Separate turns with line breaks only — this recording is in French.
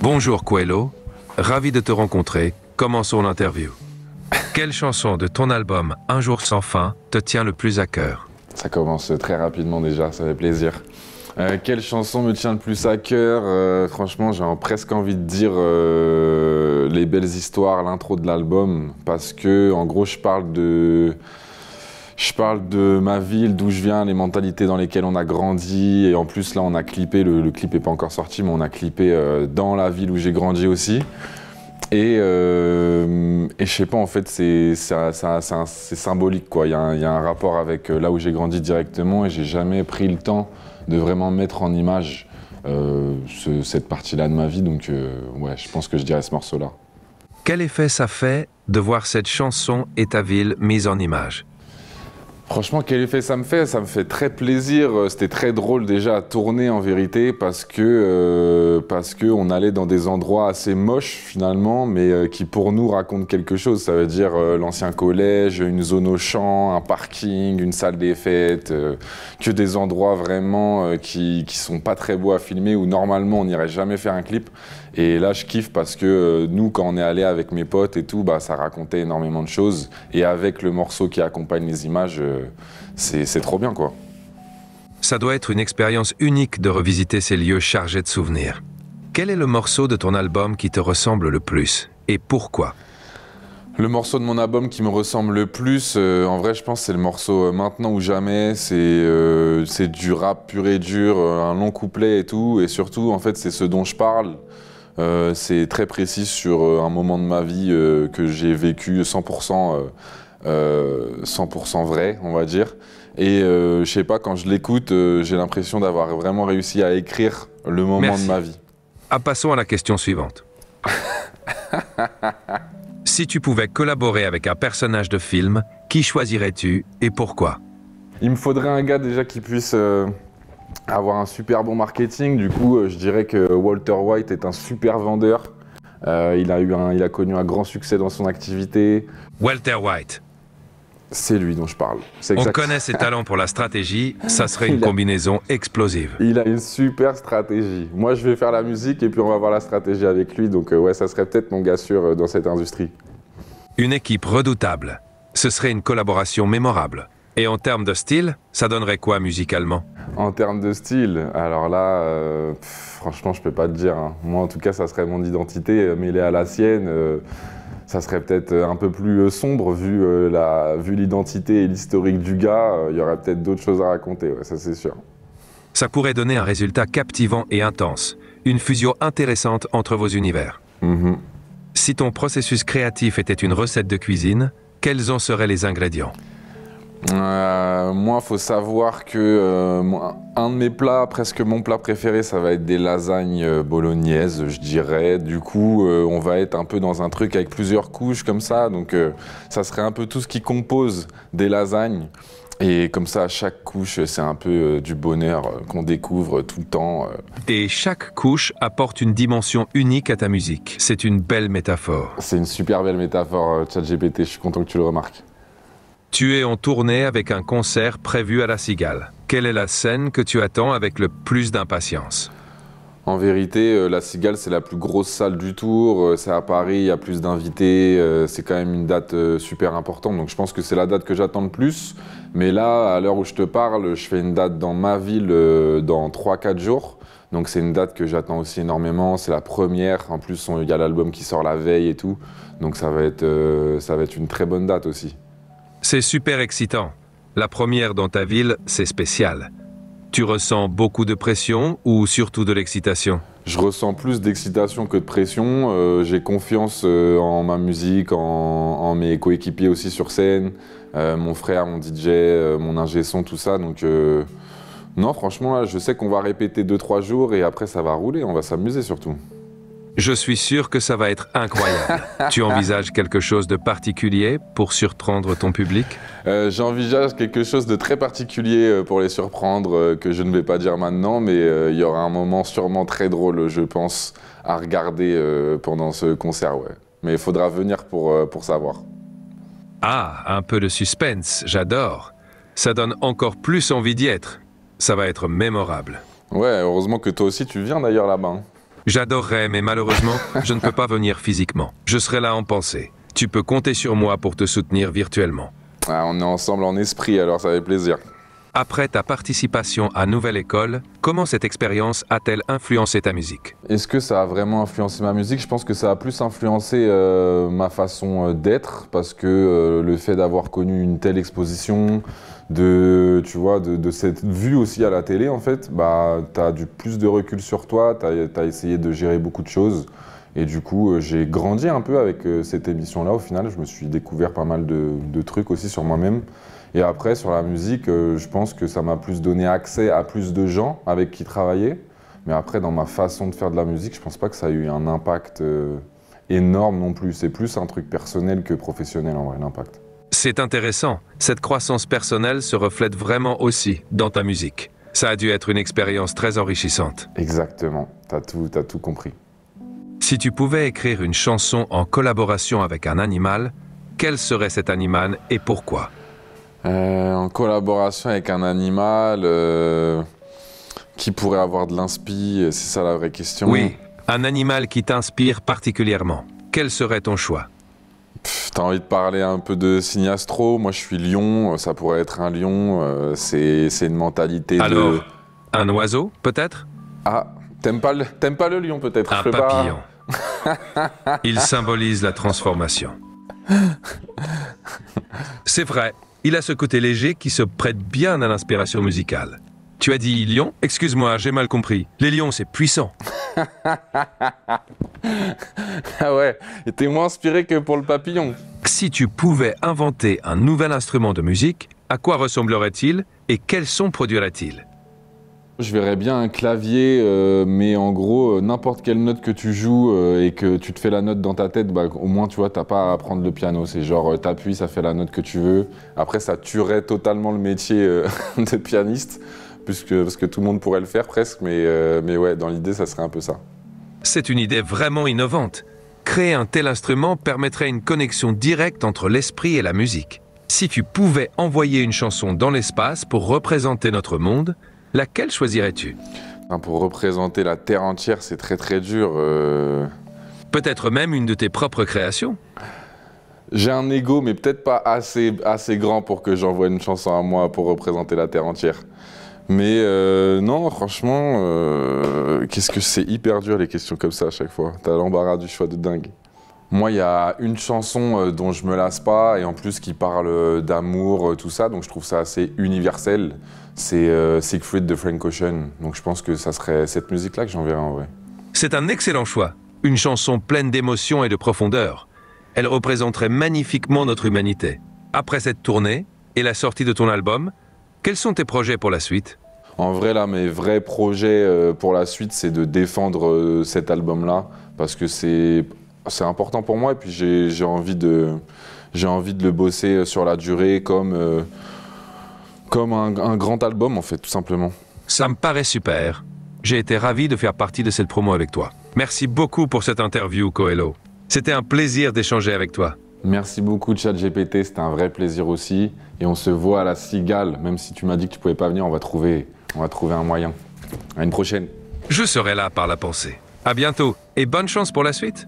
Bonjour Coelho, ravi de te rencontrer. Commençons l'interview. Quelle chanson de ton album Un jour sans fin te tient le plus à cœur?
Ça commence très rapidement déjà, ça fait plaisir. Quelle chanson me tient le plus à cœur? Franchement, j'ai presque envie de dire Les belles histoires, l'intro de l'album, parce que en gros, je parle de ma ville, d'où je viens, les mentalités dans lesquelles on a grandi, et en plus là, on a clippé, le clip n'est pas encore sorti, mais on a clippé dans la ville où j'ai grandi aussi. Et je sais pas, en fait, c'est symbolique, quoi. Il y a un rapport avec là où j'ai grandi directement, et j'ai jamais pris le temps de vraiment mettre en image cette partie-là de ma vie. Donc, ouais, je pense que je dirais ce morceau-là.
Quel effet ça fait de voir cette chanson et ta ville mise en image?
Franchement, quel effet ça me fait? Ça me fait très plaisir. C'était très drôle déjà à tourner en vérité parce que on allait dans des endroits assez moches finalement, mais qui pour nous racontent quelque chose. Ça veut dire l'ancien collège, une zone au champ, un parking, une salle des fêtes, que des endroits vraiment qui sont pas très beaux à filmer, où normalement on n'irait jamais faire un clip. Et là, je kiffe parce que nous, quand on est allé avec mes potes et tout, bah, ça racontait énormément de choses. Et avec le morceau qui accompagne les images, c'est trop bien, quoi.
Ça doit être une expérience unique de revisiter ces lieux chargés de souvenirs. Quel est le morceau de ton album qui te ressemble le plus? Et pourquoi?
Le morceau de mon album qui me ressemble le plus, en vrai, je pense que c'est le morceau Maintenant ou jamais. C'est du rap pur et dur, un long couplet et tout. Et surtout, en fait, c'est ce dont je parle. C'est très précis sur un moment de ma vie que j'ai vécu 100% vrai, on va dire. Et je sais pas, quand je l'écoute, j'ai l'impression d'avoir vraiment réussi à écrire le moment de ma vie.
Ah, passons à la question suivante. Si tu pouvais collaborer avec un personnage de film, qui choisirais-tu et pourquoi?
Il me faudrait un gars déjà qui puisse avoir un super bon marketing. Du coup, je dirais que Walter White est un super vendeur. Il a connu un grand succès dans son activité.
Walter White.
C'est lui dont je parle.
On connaît ses talents pour la stratégie, ça serait une combinaison explosive.
Il a une super stratégie. Moi, je vais faire la musique et puis on va voir la stratégie avec lui. Donc ouais, ça serait peut-être mon gars sûr dans cette industrie.
Une équipe redoutable. Ce serait une collaboration mémorable. Et en termes de style, ça donnerait quoi musicalement?
En termes de style, alors là, franchement, je peux pas te dire. Hein. Moi, en tout cas, ça serait mon identité mêlée à la sienne. Ça serait peut-être un peu plus sombre vu l'identité et l'historique du gars. Il y aurait peut-être d'autres choses à raconter, ouais, ça c'est sûr.
Ça pourrait donner un résultat captivant et intense. Une fusion intéressante entre vos univers. Si ton processus créatif était une recette de cuisine, quels en seraient les ingrédients?
Moi, il faut savoir que un de mes plats, presque mon plat préféré, ça va être des lasagnes bolognaises, je dirais. Du coup, on va être un peu dans un truc avec plusieurs couches comme ça. Donc, ça serait un peu tout ce qui compose des lasagnes. Et comme ça, chaque couche, c'est un peu du bonheur qu'on découvre tout le temps.
Et chaque couche apporte une dimension unique à ta musique. C'est une belle métaphore.
C'est une super belle métaphore, ChatGPT. Je suis content que tu le remarques.
Tu es en tournée avec un concert prévu à La Cigale. Quelle est la scène que tu attends avec le plus d'impatience?
En vérité, La Cigale, c'est la plus grosse salle du tour. C'est à Paris, il y a plus d'invités. C'est quand même une date super importante. Donc je pense que c'est la date que j'attends le plus. Mais là, à l'heure où je te parle, je fais une date dans ma ville dans 3-4 jours. Donc c'est une date que j'attends aussi énormément. C'est la première. En plus, il y a l'album qui sort la veille et tout. Donc ça va être une très bonne date aussi.
C'est super excitant. La première dans ta ville, c'est spécial. Tu ressens beaucoup de pression ou surtout de l'excitation?
Je ressens plus d'excitation que de pression. J'ai confiance en ma musique, en mes coéquipiers aussi sur scène, mon frère, mon DJ, mon ingé son, tout ça. Donc non, franchement, là, je sais qu'on va répéter 2-3 jours et après ça va rouler, on va s'amuser surtout.
Je suis sûr que ça va être incroyable. Tu envisages quelque chose de particulier pour surprendre ton public?
J'envisage quelque chose de très particulier pour les surprendre, que je ne vais pas dire maintenant, mais il y aura un moment sûrement très drôle, je pense, à regarder pendant ce concert, ouais. Mais il faudra venir pour savoir.
Ah, un peu de suspense, j'adore. Ça donne encore plus envie d'y être. Ça va être mémorable.
Ouais, heureusement que toi aussi tu viens d'ailleurs là-bas. Hein.
J'adorerais, mais malheureusement, je ne peux pas venir physiquement. Je serai là en pensée. Tu peux compter sur moi pour te soutenir virtuellement.
Ah, on est ensemble en esprit, alors ça fait plaisir.
Après ta participation à Nouvelle École, comment cette expérience a-t-elle influencé ta musique?
Est-ce que ça a vraiment influencé ma musique? Je pense que ça a plus influencé ma façon d'être, parce que le fait d'avoir connu une telle exposition, de cette vue aussi à la télé, en fait, bah, t'as du plus de recul sur toi, t'as essayé de gérer beaucoup de choses. Et du coup, j'ai grandi un peu avec cette émission-là. Au final, je me suis découvert pas mal de trucs aussi sur moi-même. Et après, sur la musique, je pense que ça m'a plus donné accès à plus de gens avec qui travailler. Mais après, dans ma façon de faire de la musique, je pense pas que ça a eu un impact énorme non plus. C'est plus un truc personnel que professionnel en vrai, l'impact.
C'est intéressant. Cette croissance personnelle se reflète vraiment aussi dans ta musique. Ça a dû être une expérience très enrichissante.
Exactement, t'as tout compris.
Si tu pouvais écrire une chanson en collaboration avec un animal, quel serait cet animal et pourquoi?
En collaboration avec un animal qui pourrait avoir de l'inspi, c'est ça la vraie question.
Oui, un animal qui t'inspire particulièrement. Quel serait ton choix?
T'as envie de parler un peu de Signastro? Moi je suis lion, ça pourrait être un lion, c'est une mentalité de...
Alors, un oiseau peut-être?
Ah, t'aimes pas le lion peut-être?
Un papillon. Il symbolise la transformation. C'est vrai. Il a ce côté léger qui se prête bien à l'inspiration musicale. Tu as dit lion? Excuse-moi, j'ai mal compris. Les lions, c'est puissant.
Ah ouais, et t'es moins inspiré que pour le papillon.
Si tu pouvais inventer un nouvel instrument de musique, à quoi ressemblerait-il et quel son produirait-il?
Je verrais bien un clavier, mais en gros, n'importe quelle note que tu joues et que tu te fais la note dans ta tête, bah, au moins, tu vois, t'as pas à apprendre le piano. C'est genre, t'appuies, ça fait la note que tu veux. Après, ça tuerait totalement le métier de pianiste, parce que tout le monde pourrait le faire presque, mais ouais, dans l'idée, ça serait un peu ça.
C'est une idée vraiment innovante. Créer un tel instrument permettrait une connexion directe entre l'esprit et la musique. Si tu pouvais envoyer une chanson dans l'espace pour représenter notre monde, laquelle choisirais-tu?
Pour représenter la Terre entière, c'est très très dur.
Peut-être même une de tes propres créations?
J'ai un ego, mais peut-être pas assez grand pour que j'envoie une chanson à moi pour représenter la Terre entière. Mais non, franchement, qu'est-ce que c'est hyper dur les questions comme ça à chaque fois. T'as l'embarras du choix de dingue. Moi, il y a une chanson dont je me lasse pas, et en plus qui parle d'amour, tout ça, donc je trouve ça assez universel. C'est Siegfried de Frank Ocean, donc je pense que ça serait cette musique-là que j'enverrais en vrai.
C'est un excellent choix. Une chanson pleine d'émotion et de profondeur. Elle représenterait magnifiquement notre humanité. Après cette tournée et la sortie de ton album, quels sont tes projets pour la suite?
En vrai, là, mes vrais projets pour la suite, c'est de défendre cet album-là, parce que c'est important pour moi, et puis j'ai envie de le bosser sur la durée comme un grand album, en fait, tout simplement.
Ça me paraît super. J'ai été ravi de faire partie de cette promo avec toi. Merci beaucoup pour cette interview, Coelho. C'était un plaisir d'échanger avec toi.
Merci beaucoup, ChatGPT, c'était un vrai plaisir aussi. Et on se voit à la Cigale, même si tu m'as dit que tu pouvais pas venir, on va trouver un moyen. À une prochaine.
Je serai là par la pensée. À bientôt et bonne chance pour la suite.